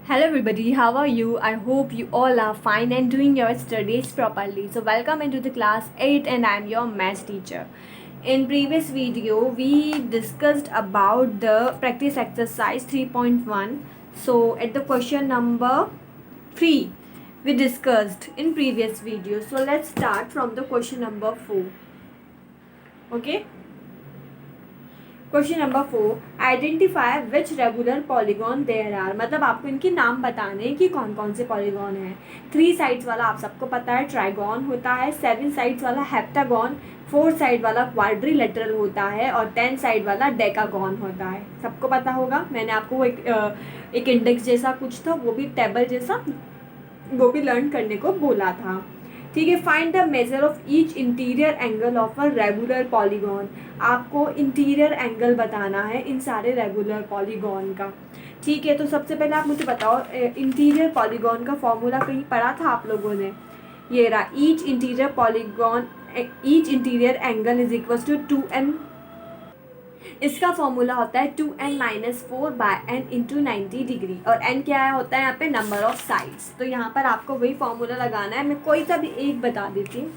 Hello everybody, how are you? I hope you all are fine and doing your studies properly. So welcome into the class 8 and I am your math teacher. In previous video, we discussed about the practice exercise 3.1. So at the question number 3, we discussed in previous video. So let's start from the question number 4. Okay. Question number 4, identify which regular polygon there are. मतलब आपको इनके नाम बताने हैं कि कौन कौन से पॉलीगॉन हैं। 3 साइड्स वाला आप सबको पता है ट्राइगॉन होता है, 7 साइड्स वाला हेप्टागॉन, 4 साइड वाला क्वाड्रिलेटरल होता है और 10 साइड वाला डेकागॉन होता है। सबको पता होगा। मैंने आपको वो एक इंडेक्स जैसा कुछ था, वो भी टेबल जैसा, वो भी लर्न करने को बोला था। ठीक है। Find the measure of each interior angle of a regular polygon. आपको इंटीरियर एंगल बताना है इन सारे रेगुलर पॉलीगॉन का। ठीक है। तो सबसे पहले आप मुझे बताओ, इंटीरियर पॉलीगॉन का फॉर्मूला कहीं पढ़ा था आप लोगों ने? ये रहा, each interior polygon, each interior angle is equal to 2n। इसका फॉर्मूला होता है 2n-4/n इंटू 90 डिग्री। और n क्या होता है यहाँ पे? Number of sides. तो यहाँ पर आपको वही फॉर्मूला लगाना है। मैं कोई सा भी एक बता देती हूँ।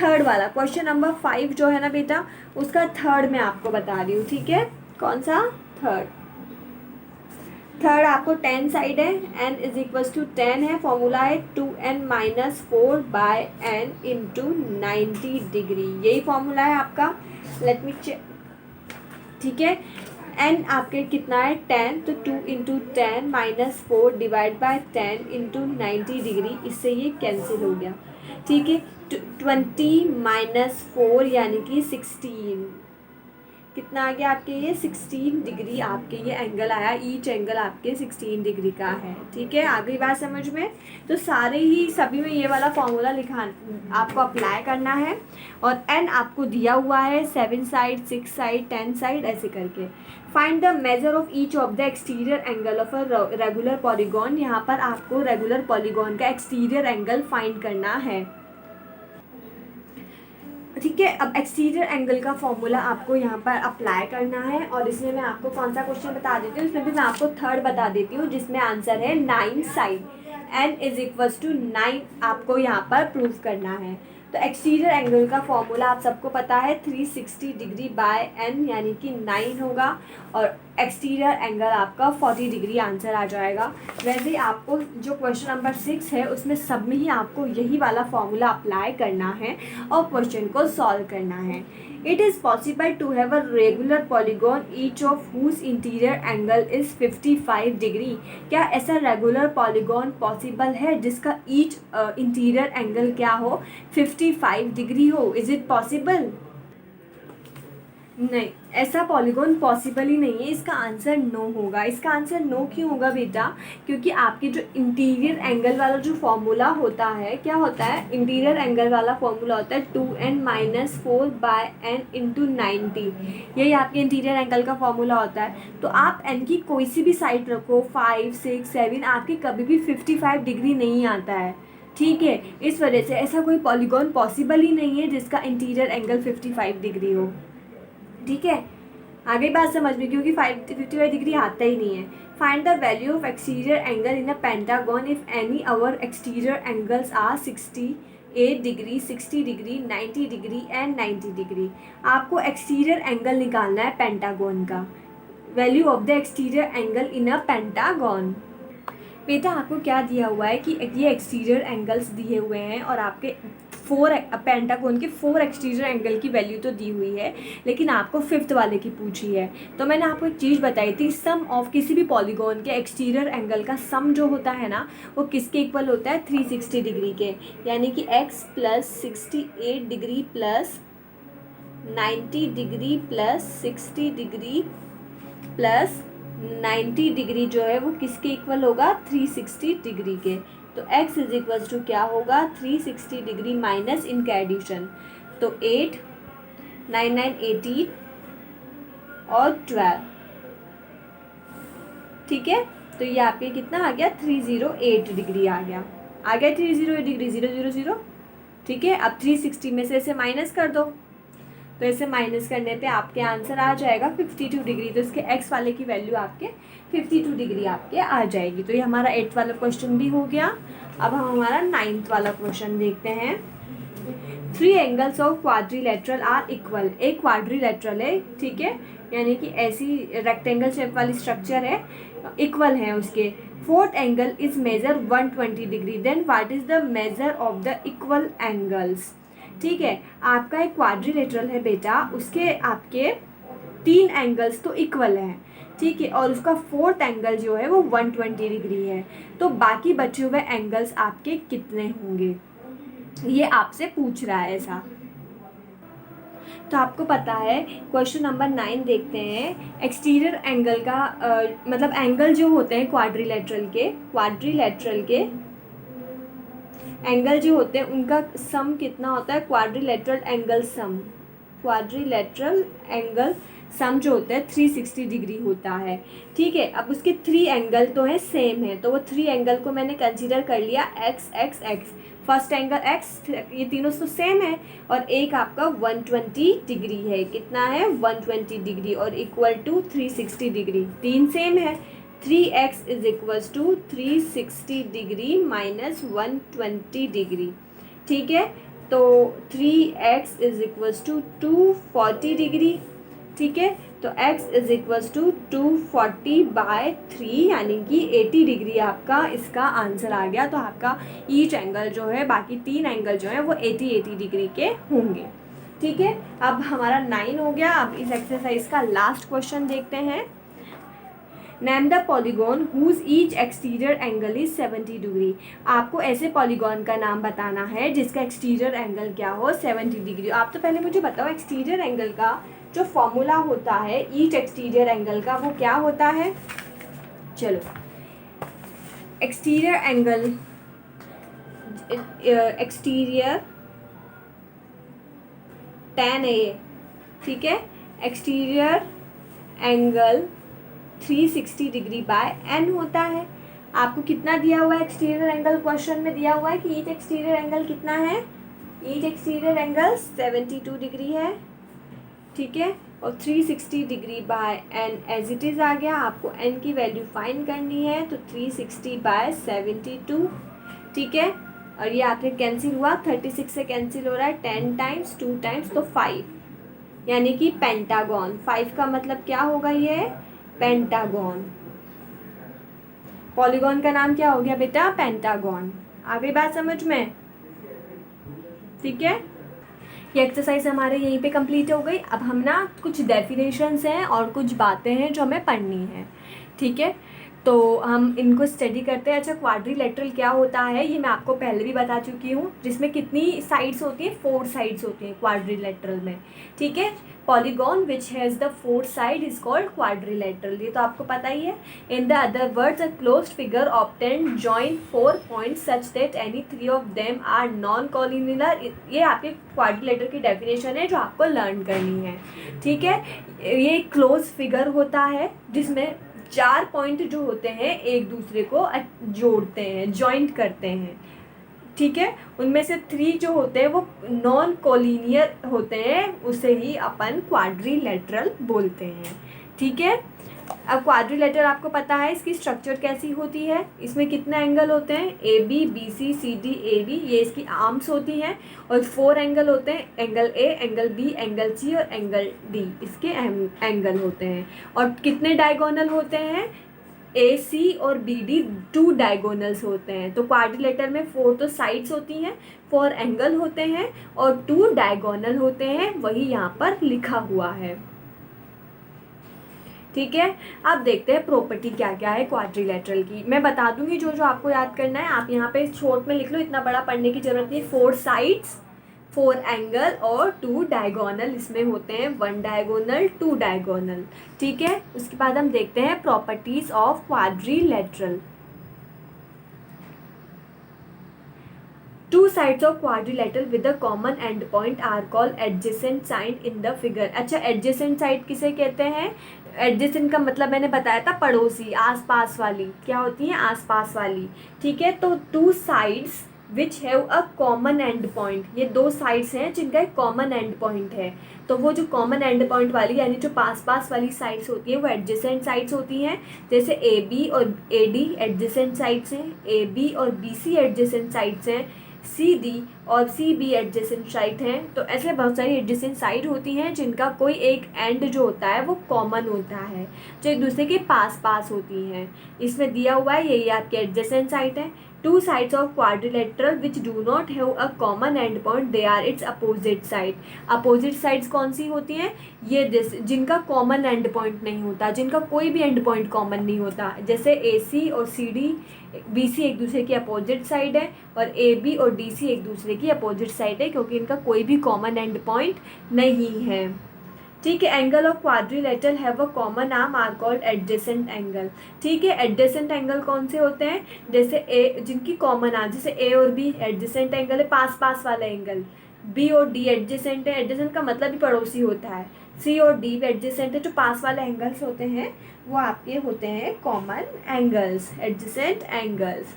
थर्ड वाला क्वेश्चन नंबर 5 जो है ना बेटा, उसका थर्ड मैं आपको बता रही हूँ। ठीक है। कौन सा? थर्ड आपको 10 साइड है, n इज इक्वल टू 10 है। फॉर्मूला है 2n-4/n इंटू 90 डिग्री। यही फॉर्मूला है आपका। Let me check. ठीक है। n आपके कितना है? 10। तो 2 into 10 minus 4 divide by 10 into 90 degree. इससे ये कैंसिल हो गया। ठीक है। 20 माइनस 4 यानी कि 16। कितना आ गया आपके? ये 16 डिग्री आपके ये एंगल आया। ईच एंगल आपके 16 डिग्री का है। ठीक है। आ गई बात समझ में? तो सारे ही सभी में ये वाला फॉर्मूला लिखा आपको अप्लाई करना है। और n आपको दिया हुआ है 7 साइड, 6 साइड, 10 साइड, ऐसे करके। Find the measure of each of the exterior angle of a regular polygon. यहाँ पर आपको रेगुलर पॉलीगॉन का एक्सटीरियर एंगल फाइंड करना है। ठीक है। अब एक्सटीरियर एंगल का फॉर्मूला आपको यहाँ पर अप्लाई करना है। और इसमें मैं आपको कौन सा क्वेश्चन बता देती हूँ, इसमें भी मैं आपको थर्ड बता देती हूँ, जिसमें आंसर है 9 side. n is equal to 9 आपको यहाँ पर प्रूव करना है। तो एक्सटीरियर एंगल का फॉर्मूला आप सबको पता है 360 डिग्री बाय n यानी कि 9 होगा। और एक्सटीरियर एंगल आपका 40 डिग्री आंसर आ जाएगा। वैसे आपको जो क्वेश्चन नंबर 6 है उसमें सब में ही आपको यही वाला फॉर्मूला अप्लाई करना है और क्वेश्चन को सॉल्व करना है। It is possible to have a regular polygon each of whose interior angle is 55 degree. क्या ऐसा रेगुलर पॉलीगॉन पॉसिबल है जिसका ईच इंटीरियर एंगल क्या हो? 55 डिग्री हो। Is it possible? नहीं, ऐसा पॉलीगॉन पॉसिबल ही नहीं है। इसका आंसर नो होगा। इसका आंसर नो क्यों होगा बेटा? क्योंकि आपके जो इंटीरियर एंगल वाला जो फॉर्मूला होता है, क्या होता है? इंटीरियर एंगल वाला फॉर्मूला होता है 2n-4/n इंटू 90। यही आपके इंटीरियर एंगल का फॉर्मूला होता है। तो आप n की कोई सी भी साइड रखो, 5, 6, 7, आपके कभी भी 55 डिग्री नहीं आता है। ठीक है। इस वजह से ऐसा कोई पॉलीगॉन पॉसिबल ही नहीं है जिसका इंटीरियर एंगल 55 डिग्री हो। ठीक है। आगे बात समझ में, क्योंकि 55 डिग्री आता ही नहीं है। Find the value of exterior angle in a pentagon if any our exterior angles are 68 degree, 60 degree, 90 degree and 90 degree. आपको एक्सटीरियर एंगल निकालना है पेंटागन का। Value of the exterior angle in a pentagon. बेटा आपको क्या दिया हुआ है कि ये एक्सटीरियर एंगल्स दिए हुए हैं और आपके 4 पेंटागन के 4 एक्सटीरियर एंगल की वैल्यू तो दी हुई है, लेकिन आपको 5th वाले की पूछी है। तो मैंने आपको एक चीज़ बताई थी, सम ऑफ किसी भी पॉलीगॉन के एक्सटीरियर एंगल का सम जो होता है ना, वो किसके इक्वल होता है? 360 डिग्री के। यानी कि x plus 68 degree plus 90 degree plus 60 degree plus 90 degree जो है वो किसके इक्वल होगा? 360 डिग्री के। तो x इज इक्वल टू क्या होगा? 360 डिग्री माइनस इनका एडिशन। तो 8, 9, 9, 18 और 12। ठीक है। तो ये आपके कितना आ गया? 308 डिग्री आ गया। 308 डिग्री, 0, 0, 0। ठीक है। अब 360 में से इसे माइनस कर दो। तो इसे माइनस करने पे आपके आंसर आ जाएगा 52 डिग्री। तो इसके एक्स वाले की वैल्यू आपके 52 डिग्री आपके आ जाएगी। तो ये हमारा 8th वाला क्वेश्चन भी हो गया। अब हम हमारा 9th वाला क्वेश्चन देखते हैं। 3 angles of quadrilateral are equal. एक क्वाड्रिलेटरल है, ठीक है, यानी कि ऐसी रेक्टेंगल शेप वाली स्ट्रक्चर है, इक्वल है उसके। Fourth angle is measure 120 degree, then what is the measure of the equal angles. ठीक है, आपका एक क्वाड्रिलेटरल है बेटा, उसके आपके 3 एंगल्स तो इक्वल हैं, ठीक है, और उसका फोर्थ एंगल जो है वो 120 डिग्री है। तो बाकी बचे हुए एंगल्स आपके कितने होंगे, ये आपसे पूछ रहा है ऐसा। तो आपको पता है क्वेश्चन नंबर 9 देखते हैं। एक्सटीरियर एंगल का मतलब एंगल जो होते हैं क्वाड्रिलेटरल के एंगल जो होते हैं उनका सम कितना होता है, क्वाड्रिलेटरल एंगल सम जो होता है 360 डिग्री होता है। ठीक है, अब उसके 3 एंगल तो हैं सेम है, तो वो 3 एंगल को मैंने कंसीडर कर लिया x x x. First angle x, ये तीनों तो सेम है, और एक आपका 120 डिग्री है। कितना है, 120 डिग्री, और इक्वल टू 360 डिग्री। 3 सेम है, 3x is equals to 360 degree minus 120 degree. ठीक है, तो 3x is equals to 240 degree. ठीक है, तो x इज इक्वल्स टू 240/3 यानी कि 80 डिग्री आपका इसका आंसर आ गया। तो आपका ईच एंगल जो है, बाकी 3 एंगल जो है वो 80 डिग्री के होंगे। ठीक है, अब हमारा 9 हो गया। अब इस एक्सरसाइज का लास्ट क्वेश्चन देखते हैं। Name the polygon whose each exterior angle is 70 degree. आपको ऐसे पॉलीगॉन का नाम बताना है जिसका एक्सटीरियर एंगल क्या हो, 70 डिग्री। आप तो पहले मुझे बताओ एक्सटीरियर एंगल का जो फॉर्मूला होता है ईच एक्सटीरियर एंगल का, वो क्या होता है। चलो, एक्सटीरियर एंगल, एक्सटीरियर tan है ये, ठीक है, exterior angle 360 degree by n होता है। आपको कितना दिया हुआ है एक्सटीरियर एंगल, क्वेश्चन में दिया हुआ है कि ईच एक्सटीरियर एंगल कितना है, ईच एक्सटीरियर एंगल 72 डिग्री है। ठीक है, और 360 degree by n as it is आ गया। आपको n की वैल्यू फाइंड करनी है, तो 360/72। ठीक है, और ये आपके कैंसिल हुआ, 36 से कैंसिल हो रहा है, 10 टाइम्स 2 टाइम्स तो 5, यानी कि पेंटागन। 5 का मतलब क्या होगा, ये पेंटागन। पॉलीगॉन का नाम क्या हो गया बेटा, पेंटागन। आ गई बात समझ में। ठीक है, ये एक्सरसाइज हमारे यहीं पे कंप्लीट हो गई। अब हम ना कुछ डेफिनेशंस हैं और कुछ बातें हैं जो हमें पढ़नी है। ठीक है, तो हम इनको स्टडी करते हैं। अच्छा, क्वाड्रिलेटरल क्या होता है ये मैं आपको पहले भी बता चुकी हूँ, जिसमें कितनी साइड्स होती हैं, 4 साइड्स होती हैं क्वाड्रिलेटरल में। ठीक है, polygon which has the 4 side is called quadrilateral, ये तो आपको पता ही है। In the other words, a closed figure obtained joint 4 points such that any 3 of them are non collinear. ये आपके क्वाड्रिलेटरल की डेफिनेशन है जो आपको लर्न करनी है। ठीक है, ये क्लोज फिगर होता है जिसमें 4 पॉइंट जो होते हैं एक दूसरे को जोड़ते हैं, जॉइंट करते हैं। ठीक है, उनमें से 3 जो होते हैं वो नॉन कोलिनियर होते हैं, उसे ही अपन क्वाड्रिलेटरल बोलते हैं। ठीक है, अब क्वाड्रिलेटरल आपको पता है इसकी स्ट्रक्चर कैसी होती है, इसमें कितने एंगल होते हैं, AB BC CD AD, ये इसकी आर्म्स होती हैं, और 4 एंगल होते हैं, angle A, angle B, angle C और एंगल D, इसके एंगल होते हैं। और कितने डायगोनल होते हैं, AC और BD 2 डायगोनल्स होते हैं। तो क्वाड्रिलेटरल में 4 तो साइड्स होती हैं, 4 एंगल होते हैं और 2 डायगोनल होते हैं, वही यहाँ पर लिखा हुआ है। ठीक है, अब देखते हैं प्रॉपर्टी क्या क्या है क्वाड्रिलेटरल की। मैं बता दूंगी जो जो आपको याद करना है, आप यहाँ पे शॉर्ट में लिख लो, इतना बड़ा पढ़ने की जरूरत नहीं। 4 साइड्स, 4 एंगल और 2 डायगोनल इसमें होते हैं, 1 डायगोनल 2 डायगोनल। ठीक है, उसके बाद हम देखते हैं properties of quadrilateral. 2 sides of quadrilateral with a common end point are called adjacent side in the figure। अच्छा, adjacent side किसे कहते हैं, adjacent का मतलब मैंने बताया था पड़ोसी, आसपास वाली, क्या होती है, आसपास वाली। ठीक है, तो 2 sides which have a common end point, ये दो साइड्स हैं जिनका एक कॉमन एंड पॉइंट है। तो वो जो कॉमन एंड पॉइंट वाली यानी जो पास पास वाली साइड्स होती हैं वो एडजेसेंट साइड्स होती हैं। जैसे ए बी और ए डी एडजेसेंट साइड्स हैं, ए बी और बी सी एडजेसेंट साइड्स हैं, सी डी और सी बी एडजेसेंट साइड हैं। तो ऐसे बहुत सारी एडजेसेंट साइड होती हैं जिनका कोई एक एंड जो होता है वो कॉमन होता है, जो एक दूसरे के पास पास होती हैं। इसमें दिया हुआ है यही आपके एडजेसेंट साइड है। Two sides of quadrilateral which do not have a common end point they are its opposite side. Opposite sides कौन सी होती हैं? ये जिनका कॉमन एंड पॉइंट नहीं होता, जिनका कोई भी एंड पॉइंट कॉमन नहीं होता। जैसे ए सी और सी डी बी सी एक दूसरे की अपोजिट साइड है और ए बी और डी सी एक दूसरे की अपोजिट साइड है, क्योंकि इनका कोई भी कॉमन एंड पॉइंट नहीं है। ठीक है, angle of quadrilateral have a common arm are called adjacent angle. ठीक है, एडजेसेंट एंगल कौन से होते हैं? जैसे ए जिनकी कॉमन आर्म, जैसे ए और बी एडजेसेंट एंगल है, पास पास वाला एंगल। बी और डी एडजेसेंट है, एडजेसेंट का मतलब ही पड़ोसी होता है। सी और डी एडजेसेंट है, जो पास वाले एंगल्स होते हैं वो आपके होते हैं कॉमन एंगल्स, एडजेसेंट एंगल्स।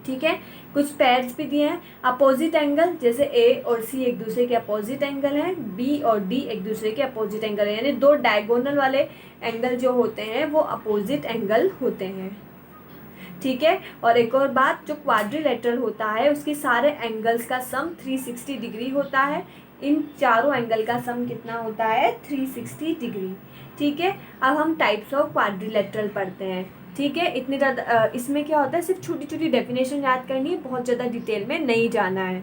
ठीक है, कुछ पेयर्स भी दिए हैं। अपोजिट एंगल, जैसे ए और सी एक दूसरे के अपोजिट एंगल हैं, बी और डी एक दूसरे के अपोजिट एंगल हैं, यानी दो डायगोनल वाले एंगल जो होते हैं वो अपोजिट एंगल होते हैं। ठीक है, और एक और बात, जो क्वाड्रिलेटरल होता है उसके सारे एंगल्स का सम 360 डिग्री होता है। इन चारों एंगल का सम कितना होता है? 360 डिग्री। ठीक है, अब हम टाइप्स ऑफ क्वाड्रिलेटरल पढ़ते हैं। ठीक है, इतनी ज़्यादा इसमें क्या होता है, सिर्फ छोटी छोटी डेफिनेशन याद करनी है, बहुत ज़्यादा डिटेल में नहीं जाना है।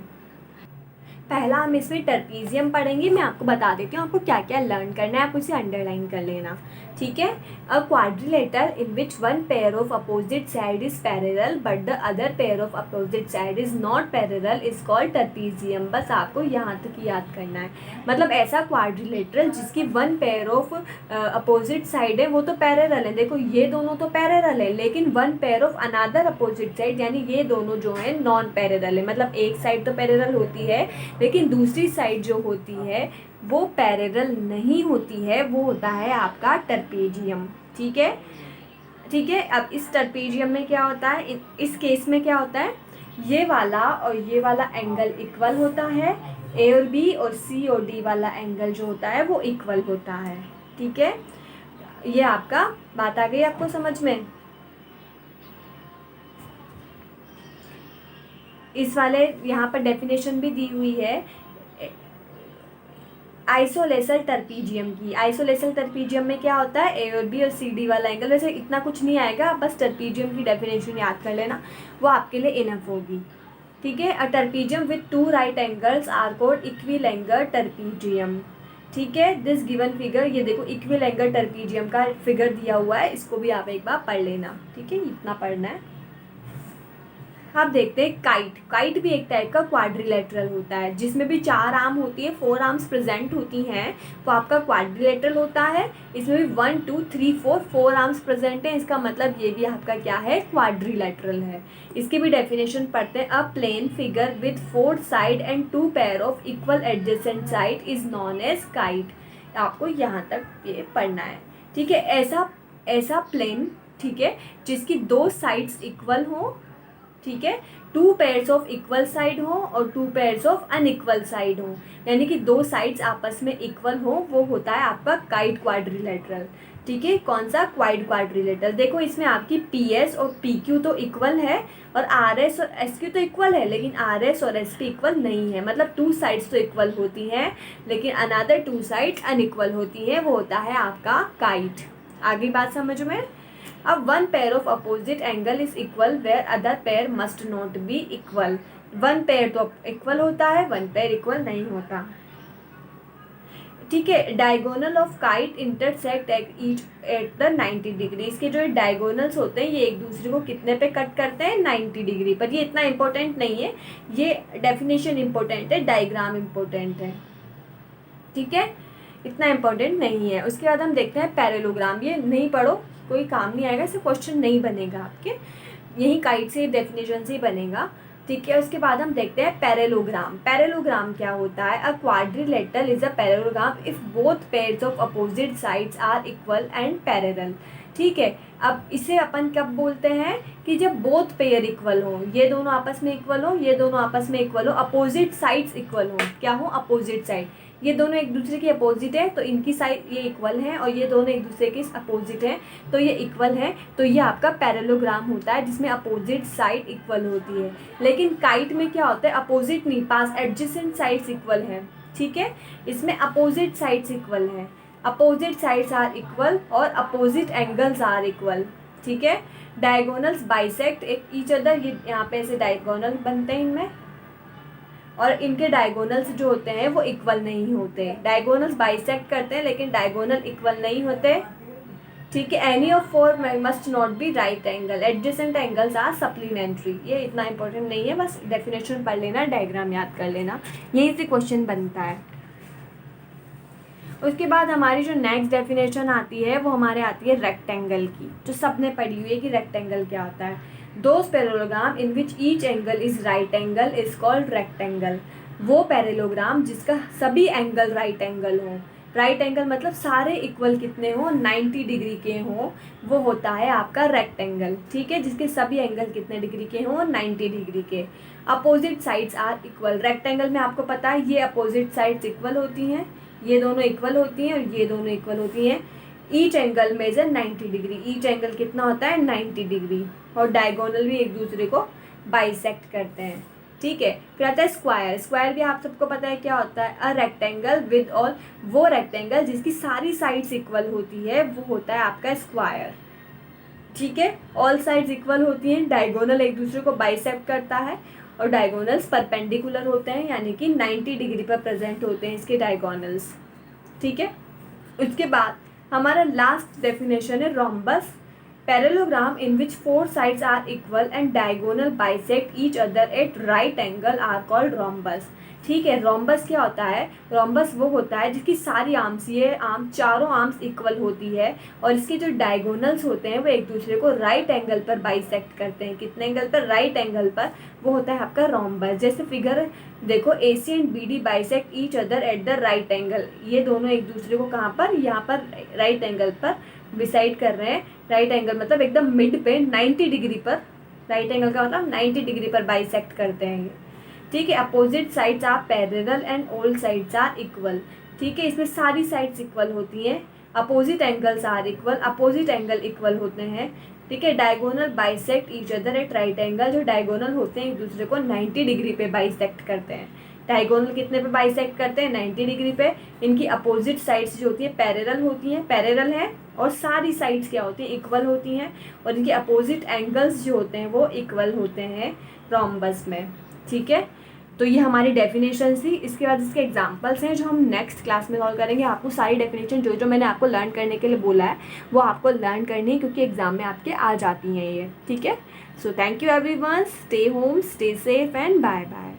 पहला हम इसमें ट्रेपीजियम पढ़ेंगे। मैं आपको बता देती हूँ आपको क्या क्या लर्न करना है, आप उसे अंडरलाइन कर लेना। ठीक है, a quadrilateral in which one pair of opposite side is parallel but the other pair of opposite side is not parallel is called trapezium. बस आपको यहाँ तक याद करना है। मतलब ऐसा क्वाड्रिलेटरल जिसकी one pair of opposite side है वो तो पैरेलल है, देखो ये दोनों तो पैरेलल है, लेकिन one pair of another opposite side यानी ये दोनों जो है नॉन पैरेलल है। मतलब एक साइड तो पैरेलल होती है लेकिन दूसरी साइड जो होती है वो पैरेलल नहीं होती है, वो होता है आपका ट्रेपीजियम। ठीक है, ठीक है। अब इस ट्रेपीजियम में क्या होता है, इस केस में क्या होता है, ये वाला और ये वाला एंगल इक्वल होता है, ए और बी और सी और डी वाला एंगल जो होता है वो इक्वल होता है। ठीक है, ये आपका बात आ गई आपको समझ में। इस वाले यहाँ पर डेफिनेशन भी दी हुई है आइसोलेसल ट्रेपीजियम की। आइसोलेसल ट्रेपीजियम में क्या होता है, ए और बी और सी डी वाला एंगल। वैसे इतना कुछ नहीं आएगा, आप बस ट्रेपीजियम की डेफिनेशन याद कर लेना, वो आपके लिए इनफ होगी। ठीक है, a trapezium with two right angles are called equiangular trapezium. ठीक है, दिस गिवन फिगर, ये देखो इक्विलेंगर ट्रेपीजियम का फिगर दिया हुआ है, इसको भी आप एक बार पढ़ लेना। ठीक है, इतना पढ़ना है। अब देखते हैं काइट। काइट भी एक टाइप का क्वाड्रिलेटरल होता है, जिसमें भी चार आर्म होती है, 4 आर्म्स प्रेजेंट होती हैं, वो आपका क्वाड्रिलेटरल होता है। इसमें भी 1 2 3 4 आर्म्स प्रेजेंट हैं, इसका मतलब ये भी आपका क्या है, क्वाड्रिलेटरल है। इसकी भी डेफिनेशन पढ़ते हैं। A plane figure with 4 side and 2 pair of equal adjacent side is known as kite. आपको यहाँ तक ये पढ़ना है। ठीक है, ऐसा प्लेन, ठीक है, जिसकी 2 साइड्स इक्वल हो, ठीक है, 2 पेयर्स ऑफ इक्वल साइड हो और 2 पेयर्स ऑफ अनइक्वल साइड हो, यानी कि 2 साइड्स आपस में इक्वल हो, वो होता है आपका काइट क्वाड्रिलेटरल। ठीक है, कौन सा, क्वाइट क्वाड्रिलेटरल। देखो इसमें आपकी पी एस और पी क्यू तो इक्वल है और आर एस और एस क्यू तो इक्वल है, लेकिन आर एस और एस पी इक्वल नहीं है। मतलब 2 साइड्स तो इक्वल होती हैं लेकिन अनदर 2 साइड्स अनइक्वल होती है, वो होता है आपका काइट। आगे बात समझ में। अब one pair of opposite angle is equal where other pair must not be equal. One pair तो इक्वल होता है, वन पेयर इक्वल नहीं होता। ठीक है, diagonal of kite intersect at the 90 degree. इसके जो डायगोनल्स होते हैं ये एक दूसरे को कितने पे कट करते हैं, 90 डिग्री पर। ये इतना इंपॉर्टेंट नहीं है, ये डेफिनेशन इंपॉर्टेंट है, डायग्राम इंपॉर्टेंट है। ठीक है, इतना इंपॉर्टेंट नहीं है। उसके बाद हम देखते हैं पैरेललोग्राम। ये नहीं पढ़ो, कोई काम नहीं आएगा, इससे क्वेश्चन नहीं बनेगा आपके, यही काइट से डेफिनेशन से ही बनेगा। ठीक है, उसके बाद हम देखते हैं पैरेललोग्राम। पैरेललोग्राम क्या होता है, a quadrilateral is a parallelogram if both pairs of opposite sides are equal and parallel. ठीक है। अब इसे अपन कब बोलते हैं कि जब बोथ पेयर इक्वल हो, ये दोनों आपस में इक्वल हो, ये दोनों आपस में इक्वल हो, अपोजिट साइड्स इक्वल हो। क्या हो? Opposite side. ये दोनों एक दूसरे के अपोजिट है तो इनकी साइड ये इक्वल है, और ये दोनों एक दूसरे के अपोजिट हैं तो ये इक्वल है। तो ये आपका पैरेललोग्राम होता है जिसमें अपोजिट साइड इक्वल होती है। लेकिन काइट में क्या होता है? अपोजिट नहीं, पास एडजेसेंट साइड्स इक्वल हैं। ठीक है, इसमें अपोजिट साइड्स इक्वल हैं। अपोजिट साइड्स आर इक्वल और अपोजिट एंगल्स आर इक्वल। ठीक है, डायगोनल्स बाइसेक्ट एक ईच अदर, ये यहाँ पे ऐसे डायगोनल बनते हैं इनमें, और इनके डायगोनल्स जो होते हैं वो इक्वल नहीं होते। डायगोनल्स बाइसेक्ट करते हैं लेकिन डायगोनल इक्वल नहीं होते। ठीक है, any of four must not be right angle, adjacent angles are supplementary. ये इतना इंपॉर्टेंट नहीं है, बस डेफिनेशन पढ़ लेना, डायग्राम याद कर लेना, यहीं से क्वेश्चन बनता है। उसके बाद हमारी जो नेक्स्ट डेफिनेशन आती है वो हमारे आती है रेक्टेंगल की, जो सबने पढ़ी हुई है कि रेक्टेंगल क्या होता है। Those parallelogram in which each angle is right angle is called rectangle. वो पैरेललोग्राम जिसका सभी एंगल राइट एंगल हो, राइट एंगल मतलब सारे इक्वल कितने हो, 90 डिग्री के हो, वो होता है आपका रेक्टेंगल। ठीक है, जिसके सभी एंगल कितने डिग्री के हो, 90 डिग्री के। Opposite sides are equal. Rectangle में आपको पता है ये अपोजिट साइड्स इक्वल होती हैं, ये दोनों इक्वल होती हैं और ये दोनों इक्वल होती हैं। Each angle measure 90 degree, each angle कितना होता है, 90 डिग्री, और डायगोनल भी एक दूसरे को बाइसेक्ट करते हैं। ठीक है, फिर आता है स्क्वायर। स्क्वायर भी आप सबको पता है क्या होता है, अ रेक्टेंगल विद ऑल, वो रेक्टेंगल जिसकी सारी साइड्स इक्वल होती है वो होता है आपका स्क्वायर। ठीक है, ऑल साइड्स इक्वल होती हैं, डायगोनल एक दूसरे को बाइसेक्ट करता है, और डायगोनल्स परपेंडिकुलर होते हैं, यानी कि 90 डिग्री पर प्रेजेंट होते हैं इसके डायगोनल्स। ठीक है, उसके बाद हमारा लास्ट डेफिनेशन है rhombus. Parallelogram in which four sides are equal and diagonal bisect each other at right angle are called rhombus. ठीक है, रोम्बस क्या होता है? रोम्बस वो होता है जिसकी सारी आर्म्स, ये आर्म चारों आर्म्स इक्वल होती है, और इसके जो डायगोनल्स होते हैं वो एक दूसरे को राइट एंगल पर बाइसेक्ट करते हैं। कितने एंगल पर? राइट एंगल पर। वो होता है आपका रोम्बस। जैसे फिगर देखो, AC and BD bisect each other at the right angle. ये दोनों एक दूसरे को कहाँ पर? यहाँ पर राइट एंगल पर डिसाइड कर रहे हैं। राइट एंगल मतलब एकदम मिड पे 90 डिग्री पर, राइट एंगल का मतलब 90 डिग्री पर बाइसेक्ट करते हैं ये। ठीक है, opposite sides are parallel and all sides are equal. ठीक है, इसमें सारी साइड्स इक्वल होती हैं। Opposite angles are equal, opposite angle equal होते हैं। ठीक है, diagonal bisect each other at right angle, जो डायगोनल होते हैं एक दूसरे को 90 डिग्री पे बाइसेक्ट करते हैं। डायगोनल कितने पे बाइसेक्ट करते हैं? 90 डिग्री पे। इनकी अपोजिट साइड्स जो होती है पैरेलल होती हैं, पैरेलल है, और सारी साइड्स क्या होती हैं? इक्वल होती हैं, और इनके अपोजिट एंगल्स जो होते हैं वो इक्वल होते हैं रोम्बस में। ठीक है, तो ये हमारी डेफिनेशन थी। इसके बाद इसके एग्जांपल्स हैं जो हम नेक्स्ट क्लास में सॉल्व करेंगे। आपको सारी डेफिनेशन जो जो मैंने आपको लर्न करने के लिए बोला है वो आपको लर्न करनी है, क्योंकि एग्जाम में आपके आ जाती हैं ये। ठीक है, so thank you everyone, stay home, stay safe and bye bye.